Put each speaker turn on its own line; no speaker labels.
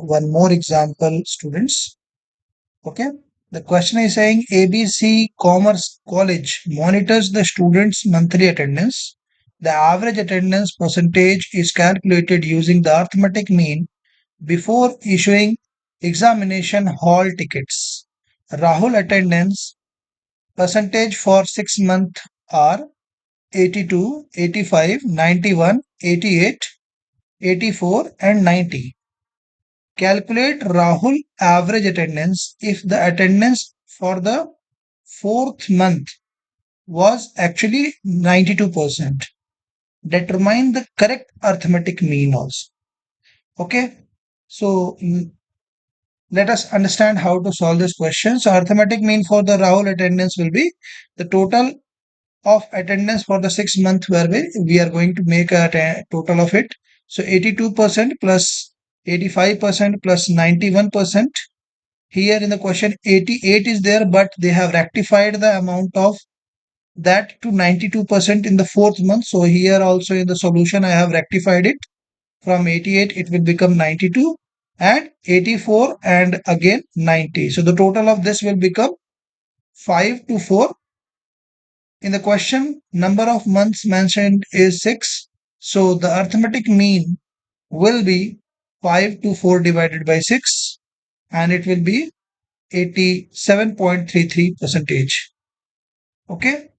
one more example, students. Okay. The question is saying ABC Commerce College monitors the students' monthly attendance. The average attendance percentage is calculated using the arithmetic mean before issuing examination hall tickets. Rahul attendance percentage for 6 months are 82, 85, 91, 88, 84 and 90. Calculate Rahul average attendance if the attendance for the fourth month was actually 92%. Determine the correct arithmetic mean also. Okay. So let us understand how to solve this question. So arithmetic mean for the Rahul attendance will be the total of attendance for the 6 month where we are going to make a total of it. So 82% plus 85% plus 91%. Here in the question 88 is there, but they have rectified the amount of that to 92% in the fourth month. So here also in the solution I have rectified it. From 88 it will become 92 and 84 and again 90. So the total of this will become 5 to 4. In the question, number of months mentioned is 6. So the arithmetic mean will be 5 to 4 divided by 6 and it will be 87.33 percentage. Okay.